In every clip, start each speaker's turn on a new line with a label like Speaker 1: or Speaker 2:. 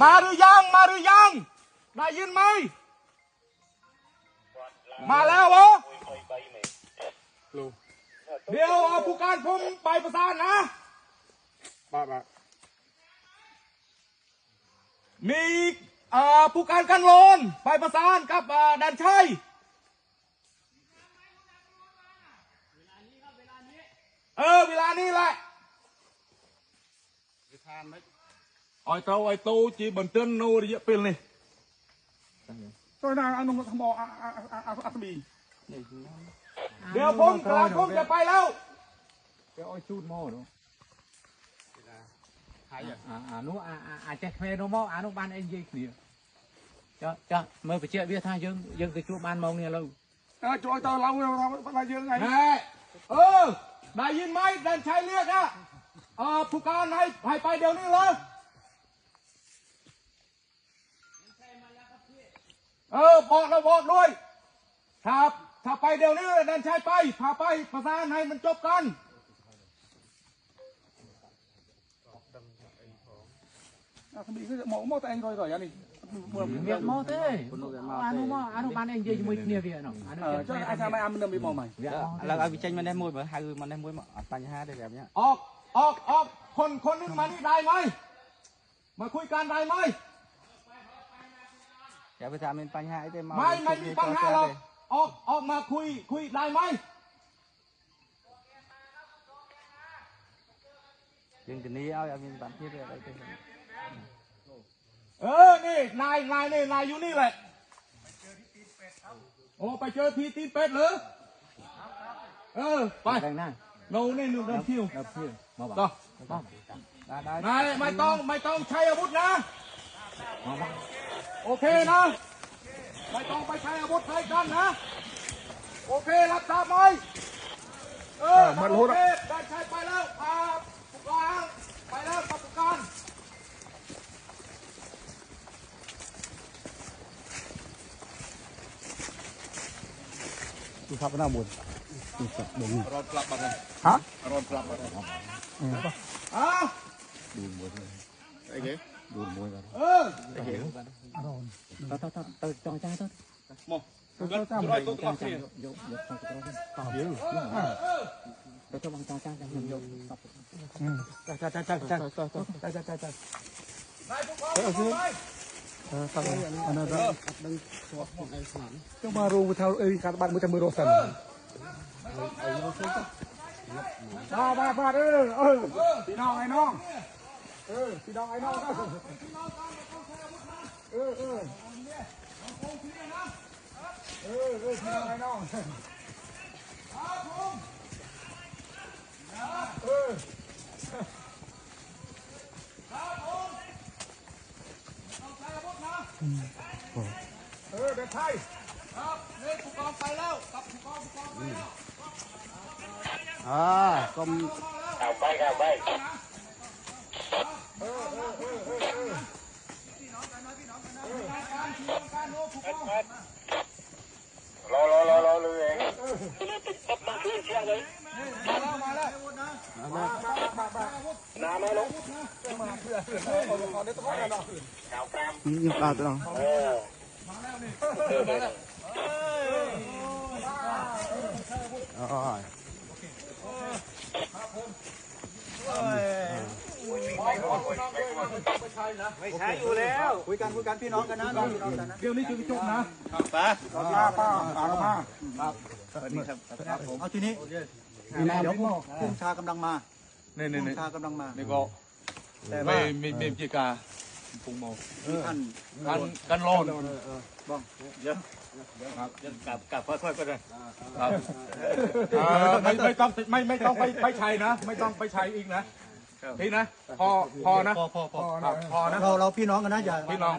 Speaker 1: มาหรือยังมาหรือยังได้ยินไหมมาแล้วเหรอเดี๋ยวเอาผู้การผมไปประสานนะมีผู้การกันโลนไปประสานกับดันชัยเวลานี้แหละไอ้เต้าไอ้ตู้จีบันเตือนโน่ดิเยอะเป็นเลยตัวนั้นอันนู้นทำอัตบีเดี๋ยวผมกลางผมจะไปแล้วเดี๋ยวไอ้ชูดโม่ดูนู้เจ็ดเมโนโม่นู้บ้านเอ็นยี่นี่จ้าเมื่อไปเชื่อเบี้ยท่ายังไปชูบ้านมองเนี่ยเราช่วยตัวเราอะไรยังไงได้ยินไหมดันชัยเรียกนะผู้การให้ไปเดี๋ยวนี้เลยบอกด้วยถ้าไปเดี๋ยวนี้ดันชัยไปพาไปประสานให้มันจบกันมีก็หมอแต่เองrồiอันนี้việc mò thế anh ban anh chơi mùi nhiều việc nó cho anh sao mai ăn mình bị mò mày là anh bị tranh mình đem mùi mà hai người mình đem mùi mà tay hai đây đẹp nháคนนึงมานี่ได้ไหมมาคุยกันได้ไหมอย่าไปทำเป็นปัญหาไอ้เต้ไม่มีปัญหาหรอกออกมาคุยได้ไหมยังกันนี้เอาอย่ามีปัญหาที่อะไรเต้นี่นายอยู่นี่แหละไปเจอที่ตีนเป็ดหรือไปโน่นี่นู่นเดินคิวมาบอกนายไม่ต้องใช้อาวุธนะโอเคนะไม่ต้องไปใช้อาวุธใช้กันนะโอเครับทราบไหมมันรู้แล้วได้ใช้ไปแล้วผู้การไปแล้วกับผู้การดูครับหน้าบุญรอนกลับมาเลยฮะรอนกลับมาเลยดูมวยเลยไอ้เก๋ดูมวยกันไอ้เก๋รอนต่อจองใจต่อมองจ้าจ้าตัวตัวเนี่ยยกต่อตัวต่อเยอะตัวตัวบางจองใจกันยกจ้านายผู้กองอันนั้นดังตัวของไอ้สนามเจ้ามารู้เท่าการบ้านมือจะมือโรสันบ้าพี่น้องไอ้น้องพี่น้องไอ้น้องพี่น้องไอ้น้องเด็กไทยครับนี่ผู้กองไปแล้วกับผู้กองไปแล้วกรมข่าวไปรอเลยเองมาขึ้นเชียงเลยมาแล้วน้ำมาลงมาเพื่อนขอได้ตัวกันหรอข่าวแปมยิงปลาตัวมาแล้วนี่มาแล้วไม่ใช่อยู่แล้วคุยกันพี่น้องกันนะเดี๋ยวนี้จะจบนะป้ามาเอาทีนี้เดี๋ยวพุ่งชากำลังมาพุ่งชากำลังมานี่ก็ไม่จีกาพุ่งโมกันร้อนบ้องเยอะกลับค่อยๆก็ได้ไม่ต้องไปชัยนะไม่ต้องไปชัยอีกนะพี่นะพอนะเราพี่น้องกันนะอย่าพี่น้อง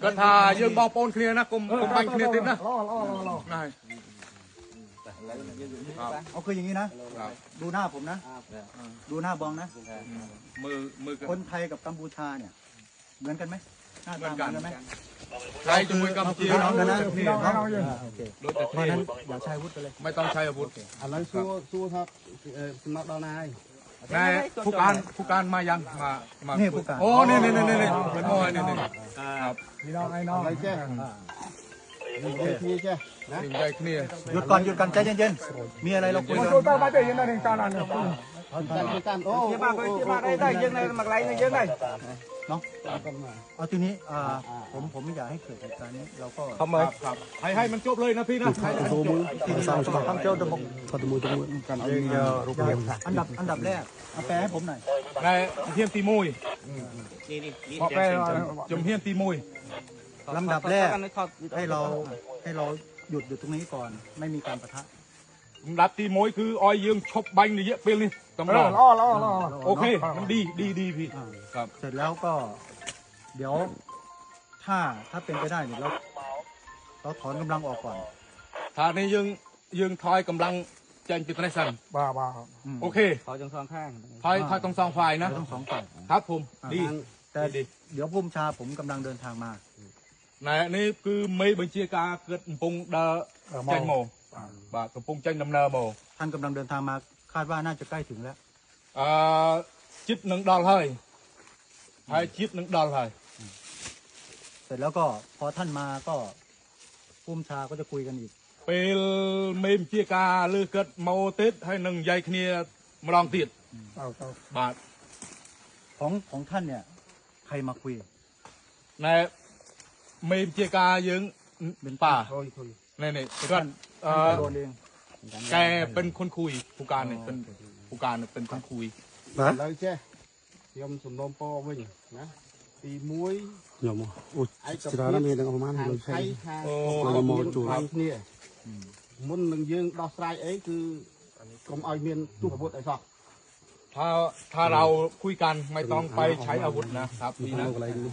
Speaker 1: ก็ทายืมบอลโปนเคลียร์นะกลมไปเคลียร์ติดนะง่ายเอาคืออย่างนี้นะดูหน้าผมนะดูหน้าบองนะมือคนไทยกับกัมพูชาเนี่ยเหมือนกันไหม
Speaker 2: เหมือนกัน
Speaker 1: ไหม
Speaker 2: ไทยจะมวยกัมพูชี
Speaker 3: พี่น้องกันนะ
Speaker 2: นี่
Speaker 3: โอเค
Speaker 2: รถจะ
Speaker 3: เพราะ
Speaker 2: เท่
Speaker 3: นั้นอย่าใช้อาวุธไปเลย
Speaker 2: ไม่ต้องใช้อาวุธ
Speaker 4: อะไรสู้ครับสมัครดอนาย
Speaker 2: นายผู้การมายังมา
Speaker 3: นี่ผู้การ
Speaker 2: โอ้นี่เหมือนมอยนี่ครับ
Speaker 3: พี่น้องไอ้น้อง
Speaker 4: อะไรแจ้นี่เจ้ที่แจ้นะ
Speaker 2: สิ่งใดគ្នា
Speaker 3: หยุดก่อนใจเย็นๆมีอะไรเราคุยกัน
Speaker 4: การโอ้
Speaker 1: ជាបាđâyយើងនៅមកកន្លែងនេះយើងđây
Speaker 3: เนาะเอาทีนี้ผมไม่อยากให้เกิดเหตุการณ์นี้เราก็
Speaker 2: ครับให้มันจบเลยนะพี่นะให้มันจบ
Speaker 3: ทำเจ้าตะมก
Speaker 4: กันเองรูปเรียม
Speaker 3: อันดับแรกเอาแปลให้ผมหน่อย
Speaker 2: นายเฮียนตีมุย
Speaker 1: នេះ
Speaker 2: พอแปลจมเฮียนตีมุย
Speaker 3: ลำดับแรกให้เราหยุดอยู่ตรงนี้ก่อนไม่มีการปะทะ
Speaker 2: ดับตีมุยคือออยយើងឈប់បាញ់រយៈពេលនេះតម្រង់โอเคมันดีพี่ครับ
Speaker 3: เสร็จแล้วก็เดี๋ยวถ้าเป็นไปได้เนี่ยเราถอนกำลังออกก่อน
Speaker 2: ថានេះយើងថយកម្លាំងចេញពីត្រេះសិនโอเค
Speaker 1: ខោចង់សងខាង
Speaker 2: ថយទាំងសងฝ่ายนะ
Speaker 3: ทั้งสองฝ่าย
Speaker 2: ครับผมดี
Speaker 3: แต่เดี๋ยวผู้บัญชาผมกำลังเดินทางมา
Speaker 2: ណែនេះគឺមេបញ្ជាការគិតកំពុងដើរចេញមកបាទកំពុងចេញដំណើរមក
Speaker 3: ท่านกำลังเดินทางมาคาดว่าน่าจะใกล้ถึงแล้ว
Speaker 2: ចិត្តនឹងដល់ហើយចិត្តនឹងដល់ហើយ
Speaker 3: เสร็จแล้วก็พอท่านมาก็ผู้บัญชาก็จะคุยกันอีก
Speaker 2: ពេលមេបញ្ជាការលើគិតមកទៀតហើយនឹងនិយាយគ្នាម្ដងទៀតបាទ
Speaker 3: ของท่านเนี่ยใครมาคุย
Speaker 2: ណែមេបញ្ជាការយើងប៉ាណែនេះគាត់
Speaker 3: โดนเอง
Speaker 2: แกเป็นคนคุยผู้การเนี่ยเป็นผู้การเนี่ยเป็นคนคุย
Speaker 4: เลยแจ้ยมสมนมปอวิ่งนะตีมวย
Speaker 5: nhầm ôi
Speaker 4: ไอ้กับ
Speaker 5: chỉ là mình đang có màn
Speaker 4: ทาง
Speaker 5: rồi
Speaker 4: ไทย
Speaker 5: xem
Speaker 4: ทาง
Speaker 2: โอ้
Speaker 4: เนี่ยមុននឹងយើងដោះស្រាយអីគឺកុំឲ្យមានទុះអាវុធអីសោះ
Speaker 2: ถ้าเราคุยกันไม่ต้องไปใช้อาวุธนะครับพี่นะ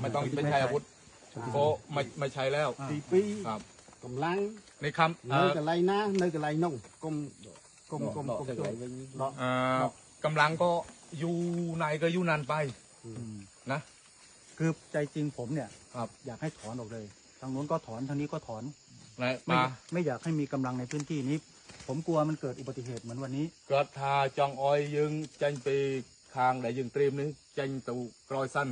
Speaker 2: ไม่ต้องไปใช้อาวุธก็ไม่ใช้แล้ว
Speaker 4: ទី
Speaker 2: ครับ
Speaker 4: 2កម្លាំង
Speaker 2: ในคำ
Speaker 4: នៅកន្លែងណានៅកន្លែងនោះកុំចូលដក
Speaker 2: กำลังก็อยู่ไหนก็อยู่นั่นไปนะ
Speaker 3: คือใจจริงผมเนี่ย
Speaker 2: ครับ
Speaker 3: อยากให้ถอนออกเลย ทางโน้นก็ถอนทางนี้ก็ถอน
Speaker 2: นะ
Speaker 3: ไม่
Speaker 2: มา
Speaker 3: ไม่อยากให้มีกำลังในพื้นที่นี้ ผมกลัวมันเกิดอุบัติเหตุเหมือนวันนี้
Speaker 2: เกิดทาจองออยយើងចេញពីខាងដែលយើងត្រៀមនេះចេញទៅក្រោយសិន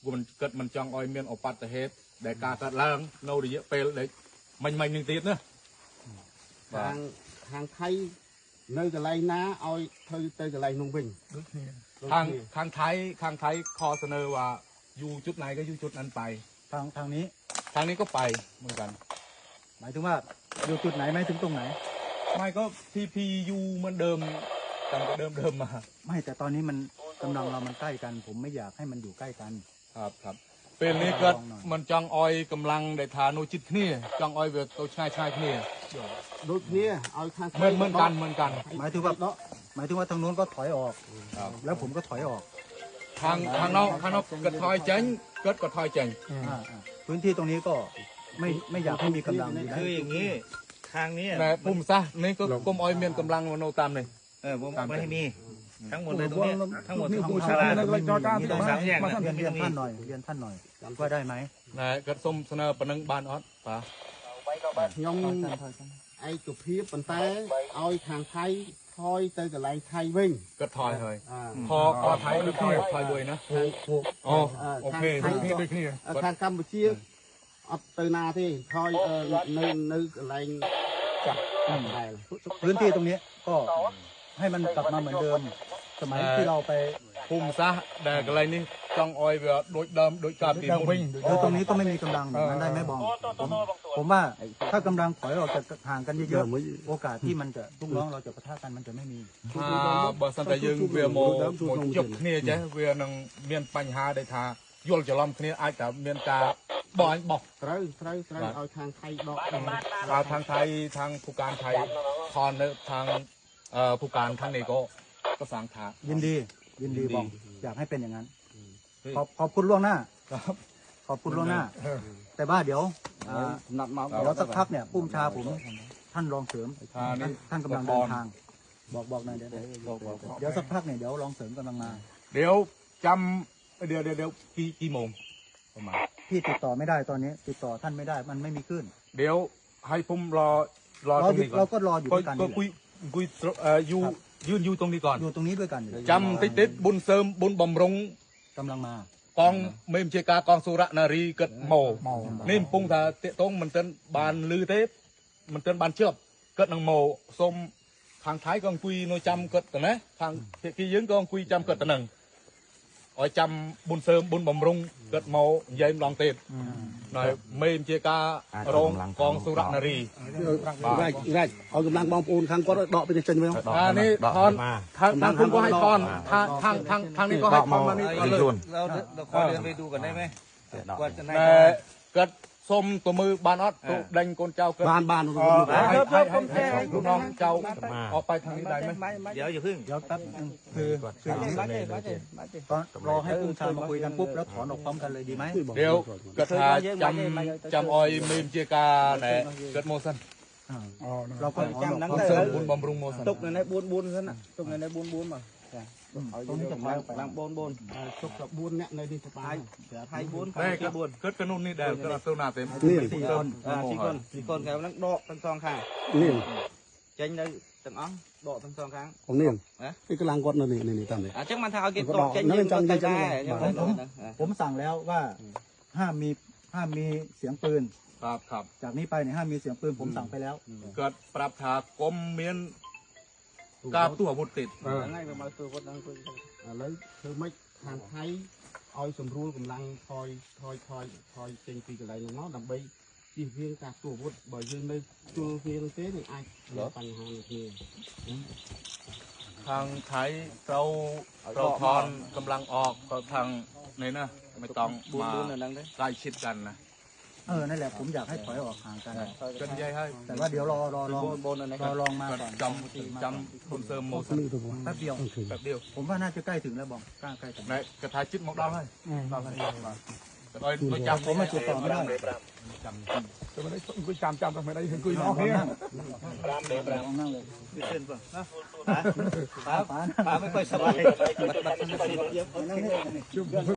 Speaker 2: ព្រោះมันเกิดมันចង់អอยមានឧបត្តិហេតុដែលការកើតឡើងនៅរយៈពេលដែលមិញនឹងទៀតណា
Speaker 4: ខាងថៃនៅកន្លែងណាឲ្យធ្វើទៅកន្លែងនោះវិញ
Speaker 2: ខាงไทยขอเสนอว่าอยู่จุดไหนก็อยู่จุดนั้นไป
Speaker 3: ทางนี้
Speaker 2: ทางนี้ก็ไปเหมือนกัน
Speaker 3: หมายถึงว่าอยู่จุดไหนไหมถึงตรงไหน
Speaker 2: ไม่ก็พียูเหมือนเดิมตั้งแต่เดิมมา
Speaker 3: ไม่แต่ตอนนี้มันกำลังเรามันใกล้กัน ผมไม่อยากให้มันอยู่ใกล้กัน
Speaker 2: ครับពេលនេះគាត់មិនចង់អោយកម្លាំងដែលថានៅជិតគ្នាចង់អោយវាទៅឆ្ងាយគ្នា
Speaker 4: ដូចគ្នាឲ្យខាង
Speaker 2: เหมือนกัน
Speaker 3: หมายถึงว่าทางโน้นก็ถอยออก แล้วผมก็ถอยออก
Speaker 2: ทางนอกគាត់ថយចេញគាត់ក៏ថយចេញ
Speaker 3: พื้นที่ตรงนี้ก็ไม่อยากให้มีกำลังอยู่นะ
Speaker 1: គឺយ៉ាងនេះខាងនេះ
Speaker 2: តែភូមិសាស្ត្រនេះក៏គុំអោយមានកម្លាំងនៅតាមនេះ
Speaker 1: ผมไม่ให้มีทั้งหมดเลยตรงนี้ทั้งหมดทั้งศาลา
Speaker 3: มีตรงนั้นเรียนท่านหน่อยว่าได้ไหม
Speaker 2: តែគាត់សុំស្នើប៉ុណ្ណឹងបានអត់បាទ
Speaker 4: ខ្ញុំ ឯកភាពប៉ុន្តែឲ្យខាងថៃថយទៅកន្លែងថៃវិញ
Speaker 2: គាត់ថយហើយ
Speaker 4: អា
Speaker 2: ខថៃដូចថយមួយណាអូអូខេដូចគ្នា
Speaker 4: ខាងកម្ពុជាអត់ទៅណាទេថយនៅកន្លែងចាស់ដែរ
Speaker 3: พื้นที่ตรงนี้ก็ให้มันกลับมาเหมือนเดิม สมัยที่เราไป
Speaker 2: ភូមិសាស្ត្រដែលកន្លែងនេះចង់អោយវាដូចដើមដូចកាលពីមុន
Speaker 3: แล้วตรงนี้ก็ไม่มีกำลังอย่างนั้นได้ไหมบองผมว่าถ้ากำลังถอยออกจากห่างกันเยอะๆโอกาสที่มันจะลูกน้องเราจะปะทะกันมันจะไม่มี
Speaker 2: បើសិនតែយើងវាមកជប់គ្នាចេះវានឹងមានបញ្ហាដែលថាយល់ច្រឡំគ្នាអាចតែមានការបោះបោះ
Speaker 4: ត្រូវឲ្យខាងថៃដក
Speaker 2: បើทางไทยทางผู้การไทยถอนនៅทางผู้การทางนี้ก็สั่งถา
Speaker 3: ยินดีบองอยากให้เป็นอย่างนั้นขอบคุณล่วงหน้าขอบคุณล่วงหน้า แต่ว่าเดี๋ยว
Speaker 4: นัดมา
Speaker 3: เดี๋ยวสักพักเนี่ยปุ้มชาผมท่านรองเสริม ท่านกำลังเดินทาง บอกหน่อยเดี๋ยวสักพักเนี่ยเดี๋ยวรองเสริมกำลังมา
Speaker 2: เดี๋ยวจำเดี๋ยวกี่โมงประมาณ
Speaker 3: ที่ พี่ติดต่อไม่ได้ตอนนี้ติดต่อท่านไม่ได้มันไม่มีขึ้น
Speaker 2: เดี๋ยวให้ผมรอตรงนี้ก่อน
Speaker 3: เราก็รออยู่ด้วยกัน
Speaker 2: ก็คุยอยู่ยืนอยู่ตรงนี้ก่อน
Speaker 3: อยู่ตรงนี้ด้วยกันอยู่
Speaker 2: จำติดบุญเสริมบุญบำรุง
Speaker 3: กำลังมา
Speaker 2: กองเมมเจกากองสุรนารีเกิดโมนี่ปุงถ้าเตะตรงมันเต้นบานลือเทปมันเต้นบานเชือบเกิดนังโมส้มทางท้ายกองคุยโนจำเกิดแต่นะทางที่ยืนกองคุยจำเกิดแต่หนึ่งอ๋อจำบุญเสริมบุญบำรุงเกิดโมเย็นลองเตะหน่อยเมมเจการงกองสุรนารี
Speaker 5: ไรเอากำลังบองปูนข้างก็ดอกไปเฉยๆไหม
Speaker 2: นี่ทอนทางคุณก็ให้ทอนทางนี้ก็ให้ทอนมานี่ก็เลย
Speaker 1: เราขอเดินไปดูกันได้ไหมกว่าจะได้
Speaker 2: แต่เกิดส้มตัวมือบานออดตัวแดงคนเจ้าเกิด
Speaker 5: บ้าน
Speaker 2: ให้ลูกน้องเจ้าออกไปทางนี้ได้ไหม
Speaker 1: เดี๋ยวอย่าพึ่ง
Speaker 3: เดี๋ยวแป๊บนึงคืออย่างนี้ตอนรอให้กุ้งชามาคุยกันปุ๊บแล้วถอนออกพร้อมกันเลยดีไหม
Speaker 2: เดี๋ยวกระทาจำออยมีมเจกาเนี่ยเกิดโมซัน
Speaker 3: เราก็ถอนออก
Speaker 2: บุญเสริมบุญบำรุงโมซัน
Speaker 1: ตุกในบุญนั่นน่ะตุกในบุญมา
Speaker 3: ตรงนี้จะถอยออกไป
Speaker 1: ลังบน
Speaker 4: chụp là buôn nè nơi đi chụp ai
Speaker 1: ไทยบุญ
Speaker 2: ได้เกิดกันนู่นนี่เดิมก็เราตัวหน้าเต็ม
Speaker 3: 4 คน
Speaker 1: สี่คนแกนั่งดอกทั้งสองข้าง
Speaker 5: นี่
Speaker 1: เจ๊งได้ตั้งอ๋องดอกทั้งสองข้าง
Speaker 5: ของนี่นี่กำลังกดนี่ตามเลย
Speaker 1: จังมันทางเอาเก็บดอกเจ๊งยังก็ได้ยังไง
Speaker 3: ผมสั่งแล้วว่าห้ามมีเสียงปืน
Speaker 2: ครับ
Speaker 3: จากนี้ไปเนี่ยห้ามมีเสียงปืนผมสั่งไปแล้ว
Speaker 2: เกิดปรับถากรมเมียนกาบตัวบุตรติด
Speaker 1: ง่ายกว่ามาตัวคนนั่งคุย
Speaker 4: lấy thứ mấy hàng thái oi sầm rùi cầm lăng thôi trên phi cái này nó đầm bay chỉ riêng cả tủ bút bởi riêng đây chua riêng thế này ai lo bằng hàng nhiều
Speaker 2: ทางไทยเราทอนกำลังออกทางนี่นะไม่ต้องมาใกล้ชิดกันนะ
Speaker 3: นั่นแหละผมอยากให้ถอยออกห่างกัน
Speaker 2: เป็นยัยให้
Speaker 3: แต่ว่าเดี๋ยวรอลองมาก่อน
Speaker 2: จำบุญเสริมโมซัน
Speaker 3: แป๊บเดียว
Speaker 2: แบบเดียว
Speaker 3: ผมว่าน่าจะใกล้ถึงแล้วบอกใกล้ถึง
Speaker 2: ในกระทายจิตมองดาวให้แต่โดยจำ
Speaker 3: ผมมาติดต่อไม่ได้
Speaker 2: จำทำไมได้ถึงคุยน้องเนี่ย
Speaker 3: นั่งเลย
Speaker 1: ขึ้นป่ะป้าไม่ค่อยสบาย